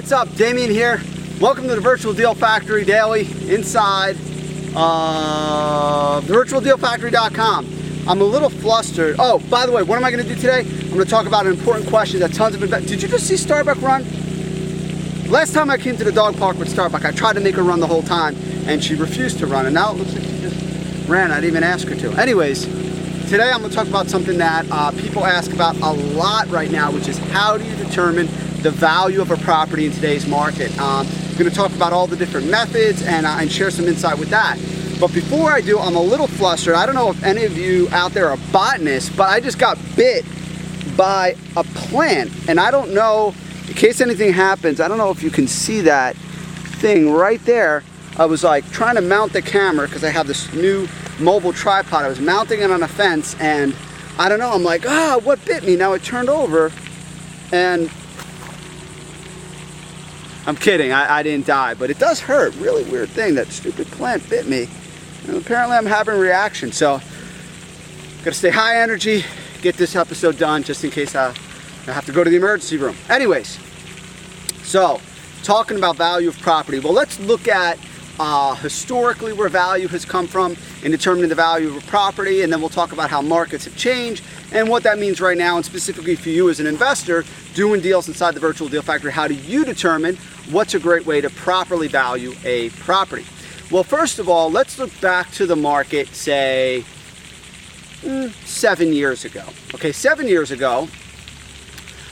what's up? Damian here. Welcome to the Virtual Deal Factory Daily inside thevirtualdealfactory.com. I'm a little flustered. Oh, by the way, what am I going to do today? I'm going to talk about an important question that tons of investors... Did you just see Starbuck run? Last time I came to the dog park with Starbuck, I tried to make her run the whole time, and she refused to run, and now it looks like she just ran. I didn't even ask her to. Anyways, today I'm going to talk about something that people ask about a lot right now, which is how do you determine the value of a property in today's market. I'm going to talk about all the different methods and share some insight with that. But before I do, I'm a little flustered. I don't know if any of you out there are botanists, but I just got bit by a plant, and I don't know, in case anything happens, I don't know if you can see that thing right there. I was like trying to mount the camera because I have this new mobile tripod. I was mounting it on a fence, and I don't know, I'm like, what bit me? Now it turned over, and I'm kidding, I didn't die, but it does hurt. Really weird thing, that stupid plant bit me. And apparently I'm having a reaction, so gotta stay high energy, get this episode done just in case I have to go to the emergency room. Anyways, so talking about value of property. Well, let's look at historically where value has come from in determining the value of a property, and then we'll talk about how markets have changed and what that means right now, and specifically for you as an investor doing deals inside the Virtual Deal Factory. How do you determine what's a great way to properly value a property? Well, first of all, let's look back to the market, say 7 years ago. Okay, 7 years ago,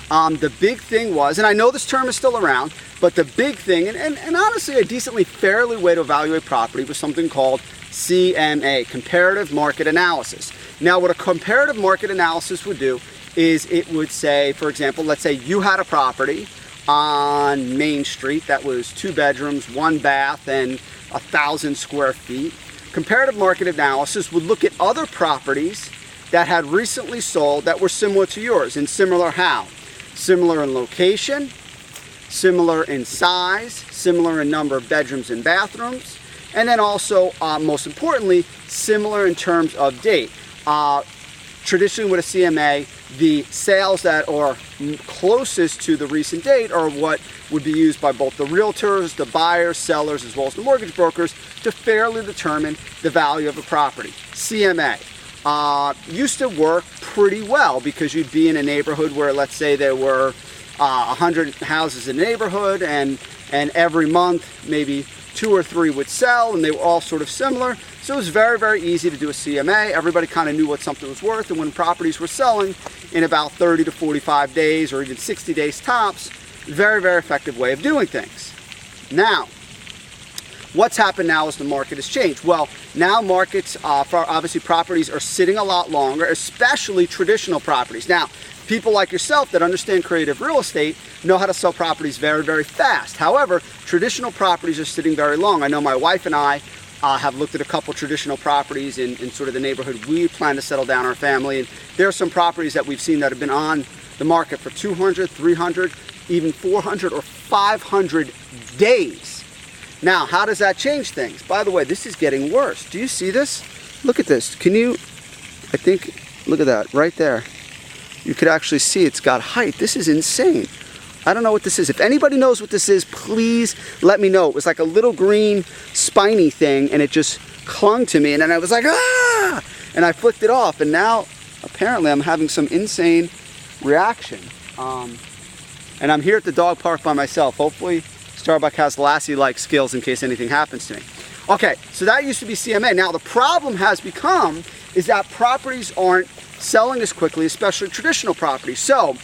the big thing was, and I know this term is still around, but the big thing, and honestly a decently fairly way to evaluate property, was something called CMA, Comparative Market Analysis. Now, what a comparative market analysis would do is it would say, for example, let's say you had a property on Main Street that was 2 bedrooms, 1 bath, and 1,000 square feet. Comparative market analysis would look at other properties that had recently sold that were similar to yours. And similar how? Similar in location, similar in size, similar in number of bedrooms and bathrooms, and then also, most importantly, similar in terms of date. Traditionally with a CMA, the sales that are closest to the recent date are what would be used by both the realtors, the buyers, sellers, as well as the mortgage brokers to fairly determine the value of a property. CMA used to work pretty well because you'd be in a neighborhood where, let's say, there were 100 houses in the neighborhood, and every month maybe 2 or 3 would sell, and they were all sort of similar. So it was very, very easy to do a CMA. Everybody kind of knew what something was worth, and when properties were selling in about 30 to 45 days or even 60 days tops, very, very effective way of doing things. Now, what's happened now is the market has changed. Well, now markets for obviously properties are sitting a lot longer, especially traditional properties. Now, people like yourself that understand creative real estate know how to sell properties very, very fast. However, traditional properties are sitting very long. I know my wife and I have looked at a couple traditional properties in sort of the neighborhood we plan to settle down our family, and there are some properties that we've seen that have been on the market for 200, 300, even 400 or 500 days. Now, how does that change things? By the way, this is getting worse. Do you see this? Look at this. Can you, I think, look at that right there. You could actually see it's got height. This is insane. I don't know what this is. If anybody knows what this is, please let me know. It was like a little green spiny thing, and it just clung to me, and then I was like, ah! And I flicked it off, and now apparently I'm having some insane reaction. And I'm here at the dog park by myself. Hopefully Starbuck has Lassie-like skills in case anything happens to me. Okay, so that used to be CMA. Now the problem has become is that properties aren't selling as quickly, especially traditional properties. So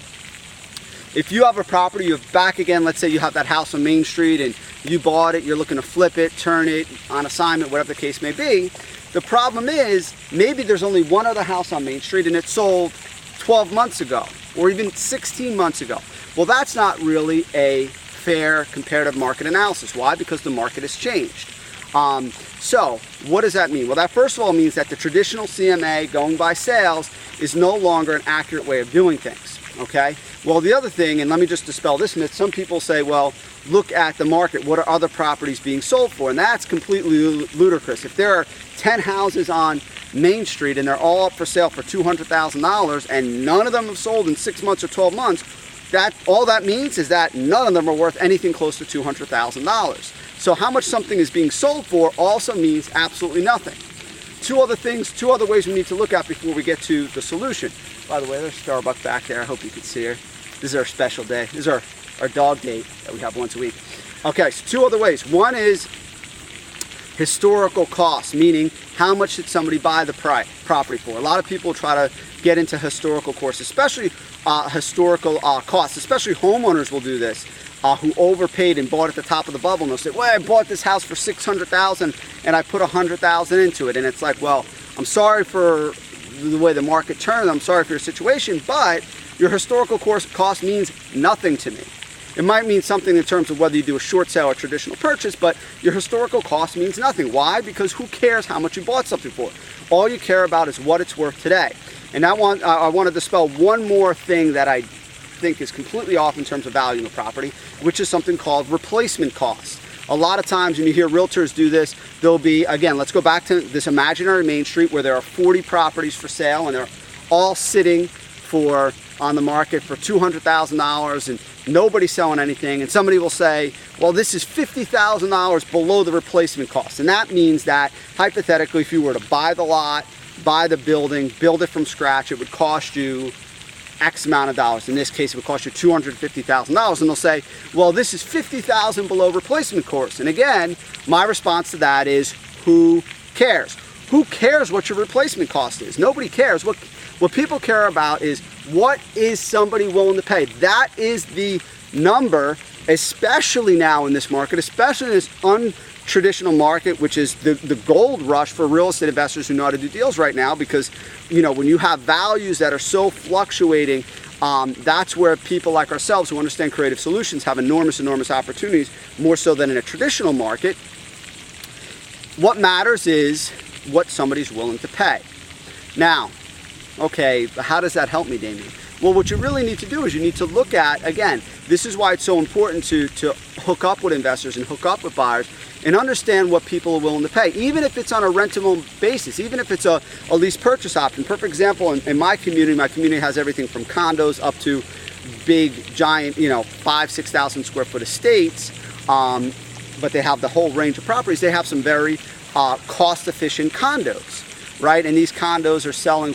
if you have a property, you have back again, let's say you have that house on Main Street and you bought it, you're looking to flip it, turn it, on assignment, whatever the case may be. The problem is maybe there's only one other house on Main Street and it sold 12 months ago or even 16 months ago. Well, that's not really a fair comparative market analysis. Why? Because the market has changed. So what does that mean? Well, that first of all means that the traditional CMA going by sales is no longer an accurate way of doing things. Okay? Well, the other thing, and let me just dispel this myth, some people say, well, look at the market. What are other properties being sold for? And that's completely ludicrous. If there are 10 houses on Main Street and they're all up for sale for $200,000 and none of them have sold in 6 months or 12 months, all that means is that none of them are worth anything close to $200,000. So how much something is being sold for also means absolutely nothing. Two other ways we need to look at before we get to the solution. By the way, there's Starbuck back there. I hope you can see her. This is our special day. This is our dog date that we have once a week. Okay, so two other ways. One is historical costs, meaning how much did somebody buy the property for? A lot of people try to get into historical costs, especially historical costs, especially homeowners will do this, who overpaid and bought at the top of the bubble, and they'll say, well, I bought this house for $600,000 and I put $100,000 into it. And it's like, well, I'm sorry for the way the market turned, I'm sorry for your situation, but your historical cost means nothing to me. It might mean something in terms of whether you do a short sale or traditional purchase, but your historical cost means nothing. Why? Because who cares how much you bought something for? All you care about is what it's worth today. And I want to dispel one more thing that I think is completely off in terms of valuing a property, which is something called replacement costs. A lot of times when you hear realtors do this, there'll be, again, let's go back to this imaginary Main Street where there are 40 properties for sale and they're all sitting on the market for $200,000 and nobody's selling anything, and somebody will say, well, this is $50,000 below the replacement cost. And that means that hypothetically, if you were to buy the lot, buy the building, build it from scratch, it would cost you X amount of dollars. In this case, it would cost you $250,000. And they'll say, well, this is $50,000 below replacement cost. And again, my response to that is, who cares? Who cares what your replacement cost is? Nobody cares. What people care about is, what is somebody willing to pay? That is the number, especially now in this market, especially in this untraditional market, which is the gold rush for real estate investors who know how to do deals right now, because when you have values that are so fluctuating, that's where people like ourselves who understand creative solutions have enormous opportunities, more so than in a traditional market. What matters is what somebody's willing to pay. Now, okay, how does that help me, Damian? Well, what you really need to do is you need to look at, again, this is why it's so important to hook up with investors and hook up with buyers and understand what people are willing to pay, even if it's on a rentable basis, even if it's a lease purchase option. Perfect example, in my community has everything from condos up to big, giant, 5,000-6,000 square foot estates, but they have the whole range of properties. They have some very cost-efficient condos. Right, and these condos are selling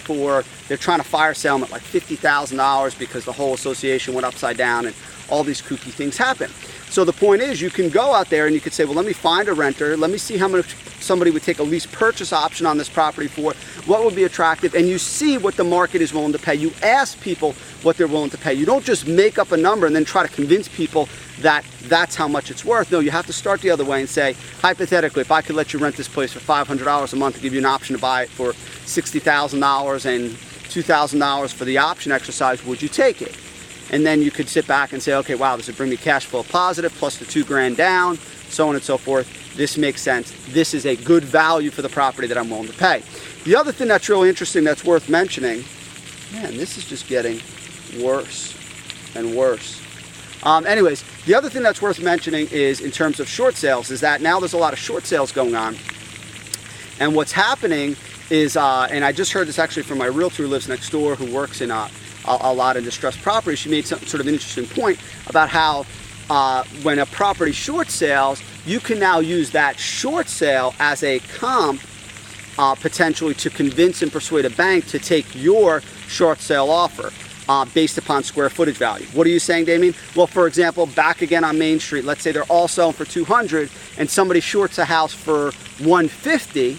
they're trying to fire sale them at like $50,000 because the whole association went upside down and all these kooky things happen. So the point is, you can go out there and you could say, well, let me find a renter, let me see how much somebody would take a lease purchase option on this property for, what would be attractive, and you see what the market is willing to pay. You ask people what they're willing to pay. You don't just make up a number and then try to convince people that that's how much it's worth. No, you have to start the other way and say, hypothetically, if I could let you rent this place for $500 a month to give you an option to buy it for $60,000 and $2,000 for the option exercise, would you take it? And then you could sit back and say, okay, wow, this would bring me cash flow positive plus the $2,000 down, so on and so forth. This makes sense. This is a good value for the property that I'm willing to pay. The other thing that's really interesting that's worth mentioning, man, this is just getting worse and worse. Anyways, the other thing that's worth mentioning is in terms of short sales is that now there's a lot of short sales going on. And what's happening is, and I just heard this actually from my realtor who lives next door, who works in a lot of distressed properties. She made some sort of an interesting point about how when a property short sales, you can now use that short sale as a comp potentially to convince and persuade a bank to take your short sale offer based upon square footage value. What are you saying, Damian? Well, for example, back again on Main Street, let's say they're all selling for $200 and somebody shorts a house for $150,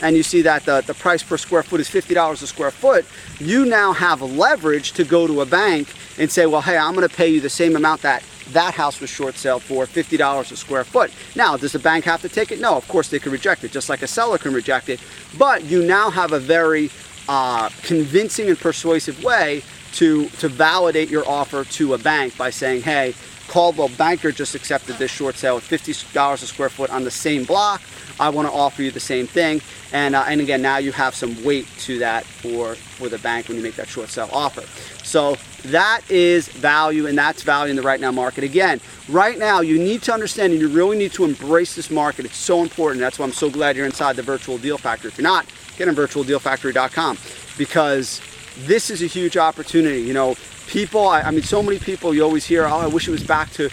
and you see that the price per square foot is $50 a square foot, you now have leverage to go to a bank and say, well, hey, I'm going to pay you the same amount that house was short sale for, $50 a square foot. Now, does the bank have to take it? No, of course they can reject it, just like a seller can reject it. But you now have a very convincing and persuasive way to validate your offer to a bank by saying, hey, Caldwell Banker just accepted this short sale at $50 a square foot on the same block. I want to offer you the same thing. And again, now you have some weight to that for the bank when you make that short sale offer. So that is value, and that's value in the right now market. Again, right now you need to understand, and you really need to embrace this market. It's so important. That's why I'm so glad you're inside the Virtual Deal Factory. If you're not, get on virtualdealfactory.com, because this is a huge opportunity. You know, people, I mean, so many people, you always hear, oh, I wish it was back to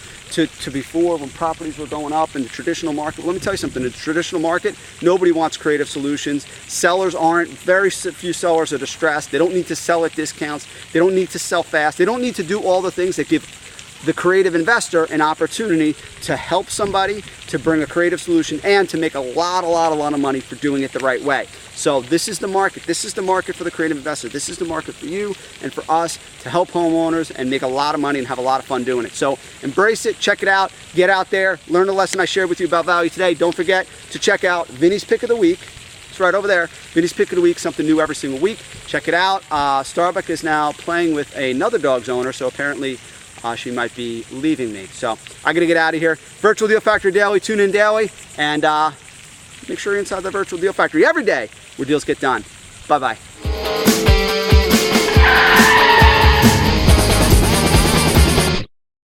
before when properties were going up in the traditional market. Let me tell you something, in the traditional market, nobody wants creative solutions. Sellers aren't, very few sellers are distressed. They don't need to sell at discounts. They don't need to sell fast. They don't need to do all the things that give the creative investor an opportunity to help somebody, to bring a creative solution, and to make a lot of money for doing it the right way. So this is the market. This is the market for the creative investor. This is the market for you and for us to help homeowners and make a lot of money and have a lot of fun doing it. So embrace it, check it out, get out there, learn the lesson I shared with you about value today. Don't forget to check out Vinny's Pick of the Week. It's right over there. Vinny's Pick of the Week, something new every single week. Check it out. Starbuck is now playing with another dog's owner, so apparently she might be leaving me. So I gotta get out of here. Virtual Deal Factory Daily, tune in daily, and make sure you're inside the Virtual Deal Factory every day where deals get done. Bye-bye.